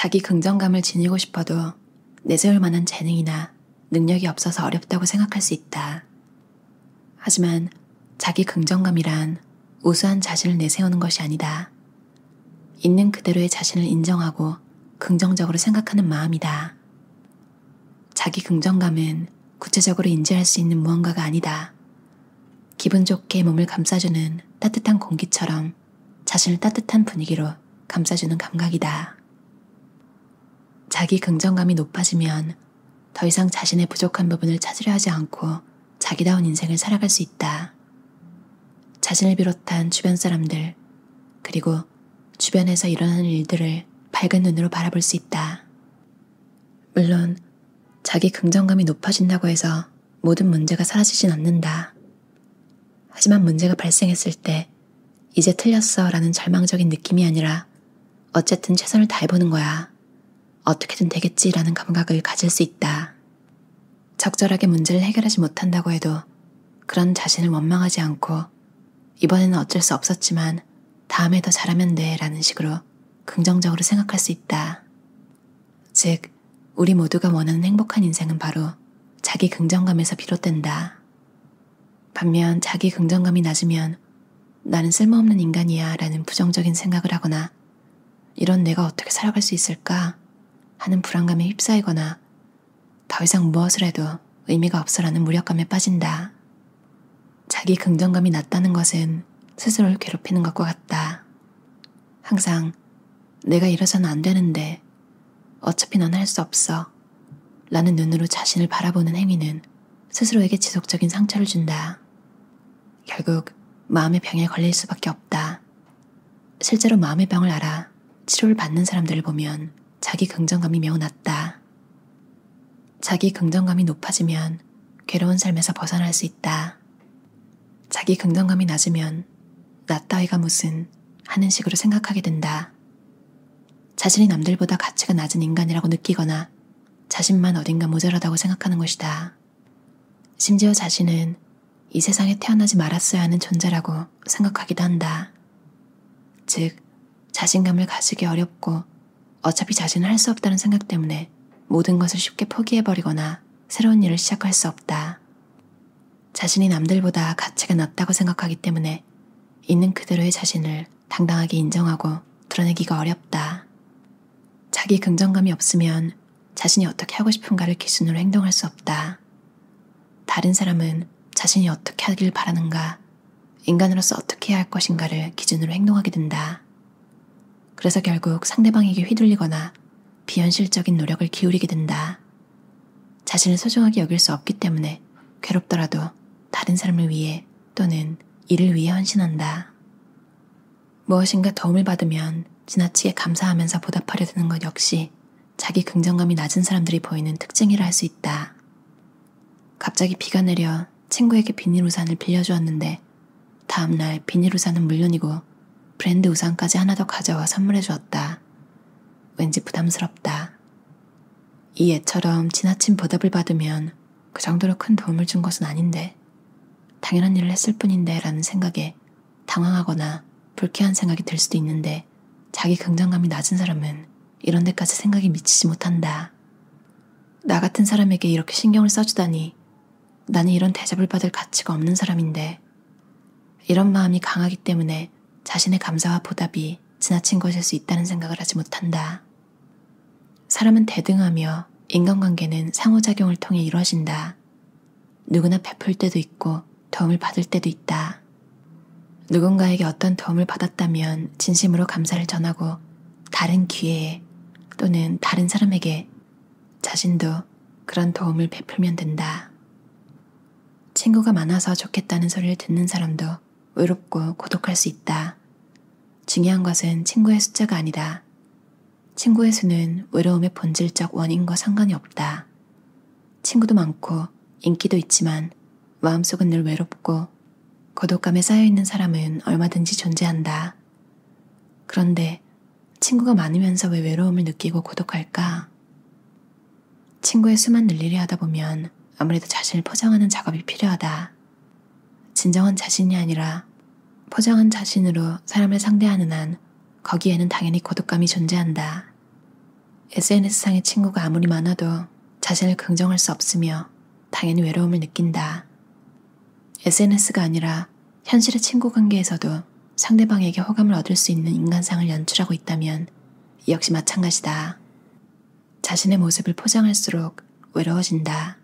자기 긍정감을 지니고 싶어도 내세울 만한 재능이나 능력이 없어서 어렵다고 생각할 수 있다. 하지만 자기 긍정감이란 우수한 자신을 내세우는 것이 아니다. 있는 그대로의 자신을 인정하고 긍정적으로 생각하는 마음이다. 자기 긍정감은 구체적으로 인지할 수 있는 무언가가 아니다. 기분 좋게 몸을 감싸주는 따뜻한 공기처럼 자신을 따뜻한 분위기로 감싸주는 감각이다. 자기 긍정감이 높아지면 더 이상 자신의 부족한 부분을 찾으려 하지 않고 자기다운 인생을 살아갈 수 있다. 자신을 비롯한 주변 사람들, 그리고 주변에서 일어나는 일들을 밝은 눈으로 바라볼 수 있다. 물론 자기 긍정감이 높아진다고 해서 모든 문제가 사라지진 않는다. 하지만 문제가 발생했을 때 이제 틀렸어 라는 절망적인 느낌이 아니라 어쨌든 최선을 다해보는 거야. 어떻게든 되겠지 라는 감각을 가질 수 있다. 적절하게 문제를 해결하지 못한다고 해도 그런 자신을 원망하지 않고 이번에는 어쩔 수 없었지만 다음에 더 잘하면 돼 라는 식으로 긍정적으로 생각할 수 있다. 즉, 우리 모두가 원하는 행복한 인생은 바로 자기 긍정감에서 비롯된다. 반면 자기 긍정감이 낮으면 나는 쓸모없는 인간이야 라는 부정적인 생각을 하거나 이런 내가 어떻게 살아갈 수 있을까 하는 불안감에 휩싸이거나 더 이상 무엇을 해도 의미가 없어라는 무력감에 빠진다. 자기 긍정감이 낮다는 것은 스스로를 괴롭히는 것과 같다. 항상 내가 이러서는 안 되는데 어차피 넌 할 수 없어 라는 눈으로 자신을 바라보는 행위는 스스로에게 지속적인 상처를 준다. 결국 마음의 병에 걸릴 수밖에 없다. 실제로 마음의 병을 앓아 치료를 받는 사람들을 보면 자기 긍정감이 매우 낮다. 자기 긍정감이 높아지면 괴로운 삶에서 벗어날 수 있다. 자기 긍정감이 낮으면 나 따위가 무슨 하는 식으로 생각하게 된다. 자신이 남들보다 가치가 낮은 인간이라고 느끼거나 자신만 어딘가 모자라다고 생각하는 것이다. 심지어 자신은 이 세상에 태어나지 말았어야 하는 존재라고 생각하기도 한다. 즉, 자신감을 가지기 어렵고 어차피 자신은 할 수 없다는 생각 때문에 모든 것을 쉽게 포기해버리거나 새로운 일을 시작할 수 없다. 자신이 남들보다 가치가 낮다고 생각하기 때문에 있는 그대로의 자신을 당당하게 인정하고 드러내기가 어렵다. 자기 긍정감이 없으면 자신이 어떻게 하고 싶은가를 기준으로 행동할 수 없다. 다른 사람은 자신이 어떻게 하길 바라는가, 인간으로서 어떻게 해야 할 것인가를 기준으로 행동하게 된다. 그래서 결국 상대방에게 휘둘리거나 비현실적인 노력을 기울이게 된다. 자신을 소중하게 여길 수 없기 때문에 괴롭더라도 다른 사람을 위해 또는 이를 위해 헌신한다. 무엇인가 도움을 받으면 지나치게 감사하면서 보답하려 드는 것 역시 자기 긍정감이 낮은 사람들이 보이는 특징이라 할 수 있다. 갑자기 비가 내려 친구에게 비닐 우산을 빌려주었는데 다음날 비닐 우산은 물론이고 브랜드 우산까지 하나 더 가져와 선물해 주었다. 왠지 부담스럽다. 이 애처럼 지나친 보답을 받으면 그 정도로 큰 도움을 준 것은 아닌데, 당연한 일을 했을 뿐인데 라는 생각에 당황하거나 불쾌한 생각이 들 수도 있는데, 자기 긍정감이 낮은 사람은 이런 데까지 생각이 미치지 못한다. 나 같은 사람에게 이렇게 신경을 써주다니, 나는 이런 대접을 받을 가치가 없는 사람인데, 이런 마음이 강하기 때문에 자신의 감사와 보답이 지나친 것일 수 있다는 생각을 하지 못한다. 사람은 대등하며 인간관계는 상호작용을 통해 이루어진다. 누구나 베풀 때도 있고 도움을 받을 때도 있다. 누군가에게 어떤 도움을 받았다면 진심으로 감사를 전하고 다른 기회에 또는 다른 사람에게 자신도 그런 도움을 베풀면 된다. 친구가 많아서 좋겠다는 소리를 듣는 사람도 외롭고 고독할 수 있다. 중요한 것은 친구의 숫자가 아니다. 친구의 수는 외로움의 본질적 원인과 상관이 없다. 친구도 많고 인기도 있지만 마음속은 늘 외롭고 고독감에 쌓여있는 사람은 얼마든지 존재한다. 그런데 친구가 많으면서 왜 외로움을 느끼고 고독할까? 친구의 수만 늘리려 하다 보면 아무래도 자신을 포장하는 작업이 필요하다. 진정한 자신이 아니라 포장한 자신으로 사람을 상대하는 한 거기에는 당연히 고독감이 존재한다. SNS상의 친구가 아무리 많아도 자신을 긍정할 수 없으며 당연히 외로움을 느낀다. SNS가 아니라 현실의 친구 관계에서도 상대방에게 호감을 얻을 수 있는 인간상을 연출하고 있다면 역시 마찬가지다. 자신의 모습을 포장할수록 외로워진다.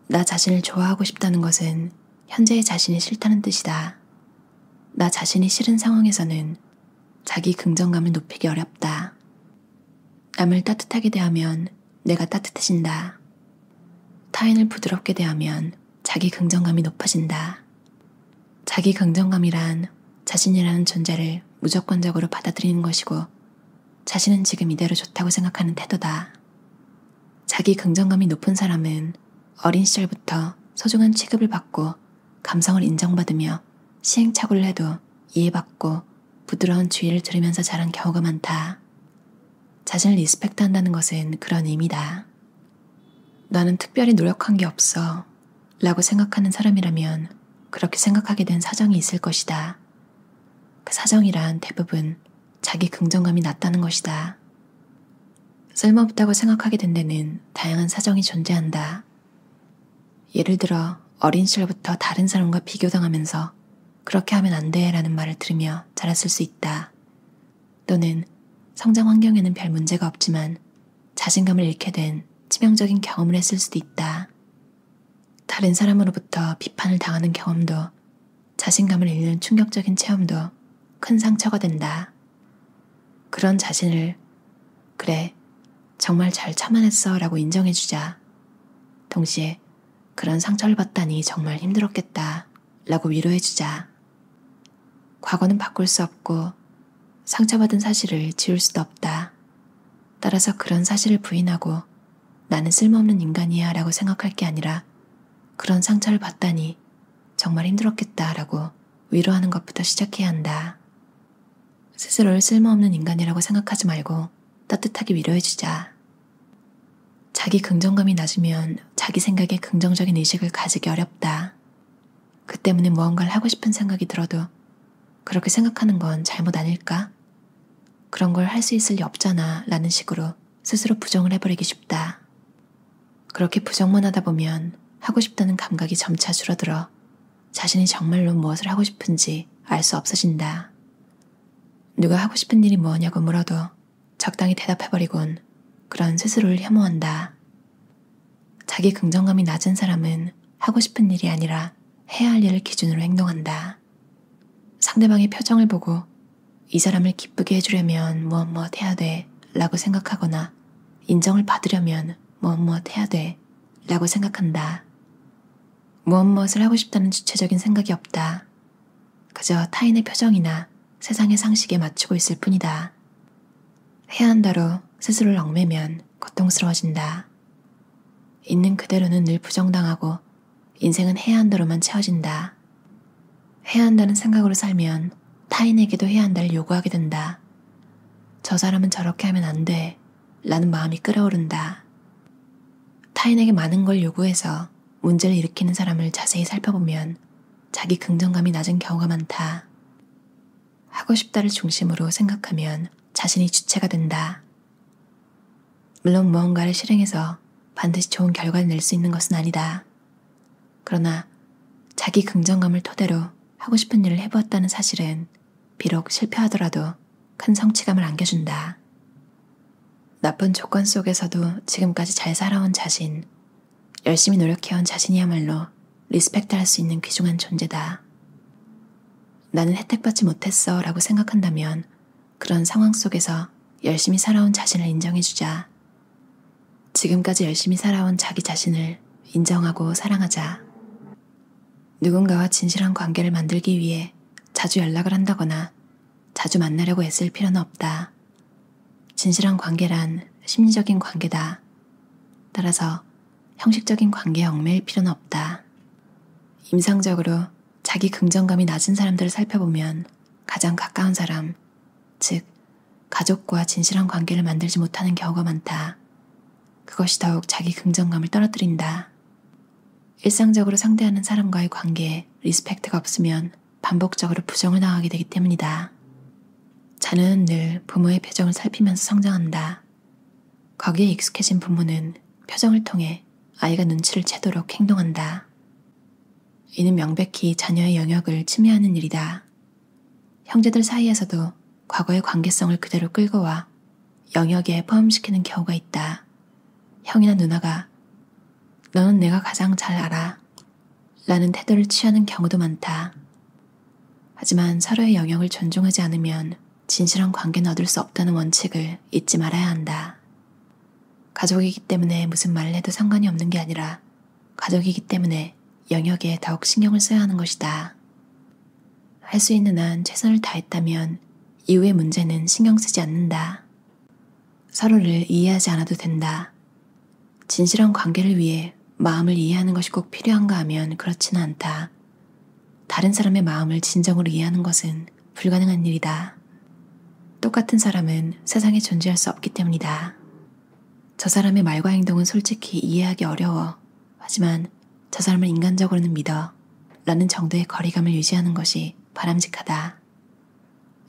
나 자신을 좋아하고 싶다는 것은 현재의 자신이 싫다는 뜻이다. 나 자신이 싫은 상황에서는 자기 긍정감을 높이기 어렵다. 남을 따뜻하게 대하면 내가 따뜻해진다. 타인을 부드럽게 대하면 자기 긍정감이 높아진다. 자기 긍정감이란 자신이라는 존재를 무조건적으로 받아들이는 것이고 자신은 지금 이대로 좋다고 생각하는 태도다. 자기 긍정감이 높은 사람은 어린 시절부터 소중한 취급을 받고 감성을 인정받으며 시행착오를 해도 이해받고 부드러운 주의를 들으면서 자란 경우가 많다. 자신을 리스펙트한다는 것은 그런 의미다. 나는 특별히 노력한 게 없어 라고 생각하는 사람이라면 그렇게 생각하게 된 사정이 있을 것이다. 그 사정이란 대부분 자기 긍정감이 낮다는 것이다. 쓸모없다고 생각하게 된 데는 다양한 사정이 존재한다. 예를 들어 어린 시절부터 다른 사람과 비교당하면서 그렇게 하면 안 돼 라는 말을 들으며 자랐을 수 있다. 또는 성장 환경에는 별 문제가 없지만 자신감을 잃게 된 치명적인 경험을 했을 수도 있다. 다른 사람으로부터 비판을 당하는 경험도 자신감을 잃는 충격적인 체험도 큰 상처가 된다. 그런 자신을 그래, 정말 잘 참아냈어 라고 인정해주자. 동시에 그런 상처를 받다니 정말 힘들었겠다 라고 위로해주자. 과거는 바꿀 수 없고 상처받은 사실을 지울 수도 없다. 따라서 그런 사실을 부인하고 나는 쓸모없는 인간이야 라고 생각할 게 아니라 그런 상처를 받다니 정말 힘들었겠다 라고 위로하는 것부터 시작해야 한다. 스스로를 쓸모없는 인간이라고 생각하지 말고 따뜻하게 위로해주자. 자기 긍정감이 낮으면 자기 생각에 긍정적인 의식을 가지기 어렵다. 그 때문에 무언가를 하고 싶은 생각이 들어도 그렇게 생각하는 건 잘못 아닐까? 그런 걸 할 수 있을 리 없잖아 라는 식으로 스스로 부정을 해버리기 쉽다. 그렇게 부정만 하다 보면 하고 싶다는 감각이 점차 줄어들어 자신이 정말로 무엇을 하고 싶은지 알 수 없어진다. 누가 하고 싶은 일이 뭐냐고 물어도 적당히 대답해버리곤 그런 스스로를 혐오한다. 자기 긍정감이 낮은 사람은 하고 싶은 일이 아니라 해야 할 일을 기준으로 행동한다. 상대방의 표정을 보고 이 사람을 기쁘게 해주려면 무엇 해야 돼 라고 생각하거나 인정을 받으려면 무엇 해야 돼 라고 생각한다. 무엇을 하고 싶다는 주체적인 생각이 없다. 그저 타인의 표정이나 세상의 상식에 맞추고 있을 뿐이다. 해야 한다로 스스로를 얽매면 고통스러워진다. 있는 그대로는 늘 부정당하고 인생은 해야 한다로만 채워진다. 해야 한다는 생각으로 살면 타인에게도 해야 한다를 요구하게 된다. 저 사람은 저렇게 하면 안 돼 라는 마음이 끓어오른다. 타인에게 많은 걸 요구해서 문제를 일으키는 사람을 자세히 살펴보면 자기 긍정감이 낮은 경우가 많다. 하고 싶다를 중심으로 생각하면 자신이 주체가 된다. 물론 무언가를 실행해서 반드시 좋은 결과를 낼 수 있는 것은 아니다. 그러나 자기 긍정감을 토대로 하고 싶은 일을 해보았다는 사실은 비록 실패하더라도 큰 성취감을 안겨준다. 나쁜 조건 속에서도 지금까지 잘 살아온 자신, 열심히 노력해온 자신이야말로 리스펙트할 수 있는 귀중한 존재다. 나는 혜택받지 못했어 라고 생각한다면 그런 상황 속에서 열심히 살아온 자신을 인정해주자. 지금까지 열심히 살아온 자기 자신을 인정하고 사랑하자. 누군가와 진실한 관계를 만들기 위해 자주 연락을 한다거나 자주 만나려고 애쓸 필요는 없다. 진실한 관계란 심리적인 관계다. 따라서 형식적인 관계에 얽매일 필요는 없다. 임상적으로 자기 긍정감이 낮은 사람들을 살펴보면 가장 가까운 사람, 즉 가족과 진실한 관계를 만들지 못하는 경우가 많다. 그것이 더욱 자기 긍정감을 떨어뜨린다. 일상적으로 상대하는 사람과의 관계에 리스펙트가 없으면 반복적으로 부정을 당하게 되기 때문이다. 자녀는 늘 부모의 표정을 살피면서 성장한다. 거기에 익숙해진 부모는 표정을 통해 아이가 눈치를 채도록 행동한다. 이는 명백히 자녀의 영역을 침해하는 일이다. 형제들 사이에서도 과거의 관계성을 그대로 끌고 와 영역에 포함시키는 경우가 있다. 형이나 누나가 너는 내가 가장 잘 알아 라는 태도를 취하는 경우도 많다. 하지만 서로의 영역을 존중하지 않으면 진실한 관계는 얻을 수 없다는 원칙을 잊지 말아야 한다. 가족이기 때문에 무슨 말을 해도 상관이 없는 게 아니라 가족이기 때문에 영역에 더욱 신경을 써야 하는 것이다. 할 수 있는 한 최선을 다했다면 이후의 문제는 신경 쓰지 않는다. 서로를 이해하지 않아도 된다. 진실한 관계를 위해 마음을 이해하는 것이 꼭 필요한가 하면 그렇지는 않다. 다른 사람의 마음을 진정으로 이해하는 것은 불가능한 일이다. 똑같은 사람은 세상에 존재할 수 없기 때문이다. 저 사람의 말과 행동은 솔직히 이해하기 어려워. 하지만 저 사람을 인간적으로는 믿어. 라는 정도의 거리감을 유지하는 것이 바람직하다.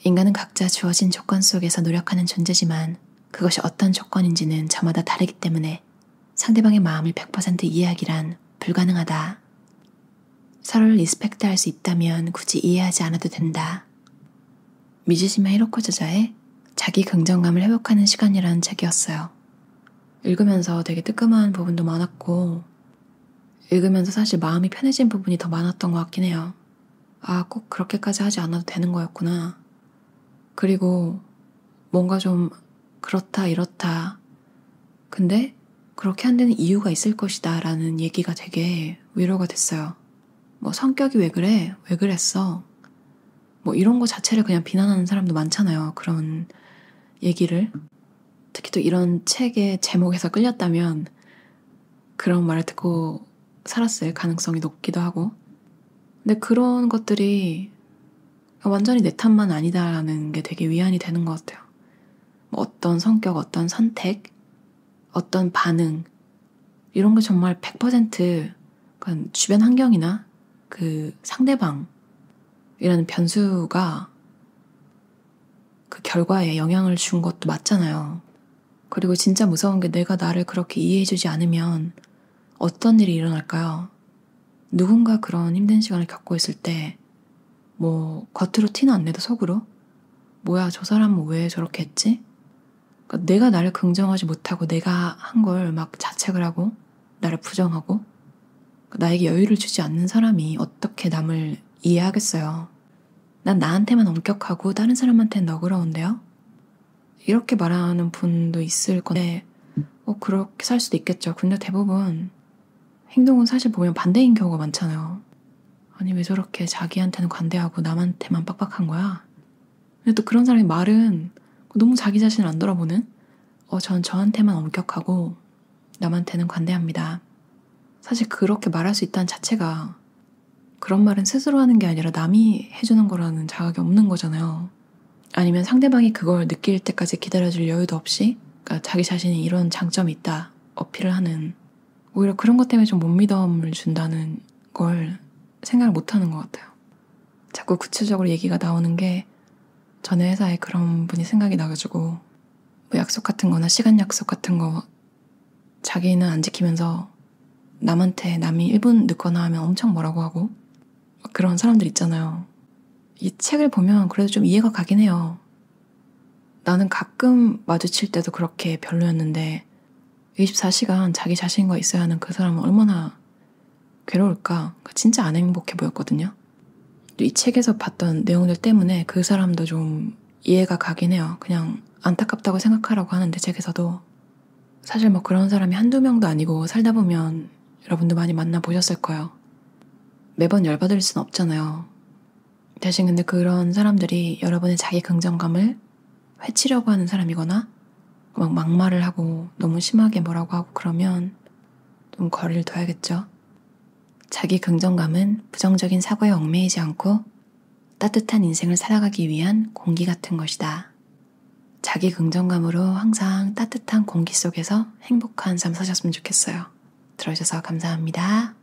인간은 각자 주어진 조건 속에서 노력하는 존재지만 그것이 어떤 조건인지는 저마다 다르기 때문에 상대방의 마음을 100% 이해하기란 불가능하다. 서로를 리스펙트할 수 있다면 굳이 이해하지 않아도 된다. 미즈시마 히로코 저자의 자기 긍정감을 회복하는 시간이라는 책이었어요. 읽으면서 되게 뜨끔한 부분도 많았고 읽으면서 사실 마음이 편해진 부분이 더 많았던 것 같긴 해요. 아, 꼭 그렇게까지 하지 않아도 되는 거였구나. 그리고 뭔가 좀 그렇다 이렇다. 근데 그렇게 한 데는 이유가 있을 것이다 라는 얘기가 되게 위로가 됐어요. 뭐 성격이 왜 그래? 왜 그랬어? 뭐 이런 거 자체를 그냥 비난하는 사람도 많잖아요. 그런 얘기를. 특히 또 이런 책의 제목에서 끌렸다면 그런 말을 듣고 살았을 가능성이 높기도 하고. 근데 그런 것들이 완전히 내 탓만 아니다라는 게 되게 위안이 되는 것 같아요. 뭐 어떤 성격, 어떤 선택, 어떤 반응 이런 게 정말 100% 그러니까 주변 환경이나 그 상대방이라는 변수가 그 결과에 영향을 준 것도 맞잖아요. 그리고 진짜 무서운 게 내가 나를 그렇게 이해해주지 않으면 어떤 일이 일어날까요? 누군가 그런 힘든 시간을 겪고 있을 때 뭐 겉으로 티는 안 내도 속으로 뭐야 저 사람은 왜 저렇게 했지? 그러니까 내가 나를 긍정하지 못하고 내가 한 걸 막 자책을 하고 나를 부정하고 나에게 여유를 주지 않는 사람이 어떻게 남을 이해하겠어요. 난 나한테만 엄격하고 다른 사람한테는 너그러운데요? 이렇게 말하는 분도 있을 건데 그렇게 살 수도 있겠죠. 근데 대부분 행동은 사실 보면 반대인 경우가 많잖아요. 아니 왜 저렇게 자기한테는 관대하고 남한테만 빡빡한 거야? 근데 또 그런 사람이 말은 너무 자기 자신을 안 돌아보는 전 저한테만 엄격하고 남한테는 관대합니다. 사실 그렇게 말할 수 있다는 자체가 그런 말은 스스로 하는 게 아니라 남이 해주는 거라는 자각이 없는 거잖아요. 아니면 상대방이 그걸 느낄 때까지 기다려줄 여유도 없이 그러니까 자기 자신이 이런 장점이 있다 어필을 하는 오히려 그런 것 때문에 좀 못 믿음을 준다는 걸 생각을 못하는 것 같아요. 자꾸 구체적으로 얘기가 나오는 게 전에 회사에 그런 분이 생각이 나가지고 뭐 약속 같은 거나 시간 약속 같은 거 자기는 안 지키면서 남한테 남이 1분 늦거나 하면 엄청 뭐라고 하고 그런 사람들 있잖아요. 이 책을 보면 그래도 좀 이해가 가긴 해요. 나는 가끔 마주칠 때도 그렇게 별로였는데 24시간 자기 자신과 있어야 하는 그 사람은 얼마나 괴로울까? 진짜 안 행복해 보였거든요. 이 책에서 봤던 내용들 때문에 그 사람도 좀 이해가 가긴 해요. 그냥 안타깝다고 생각하라고 하는데 책에서도 사실 뭐 그런 사람이 한두 명도 아니고 살다 보면 여러분도 많이 만나보셨을 거예요. 매번 열받을 순 없잖아요. 대신 근데 그런 사람들이 여러분의 자기 긍정감을 해치려고 하는 사람이거나 막 막말을 하고 너무 심하게 뭐라고 하고 그러면 좀 거리를 둬야겠죠. 자기 긍정감은 부정적인 사고에 얽매이지 않고 따뜻한 인생을 살아가기 위한 공기 같은 것이다. 자기 긍정감으로 항상 따뜻한 공기 속에서 행복한 삶 사셨으면 좋겠어요. 들어주셔서 감사합니다.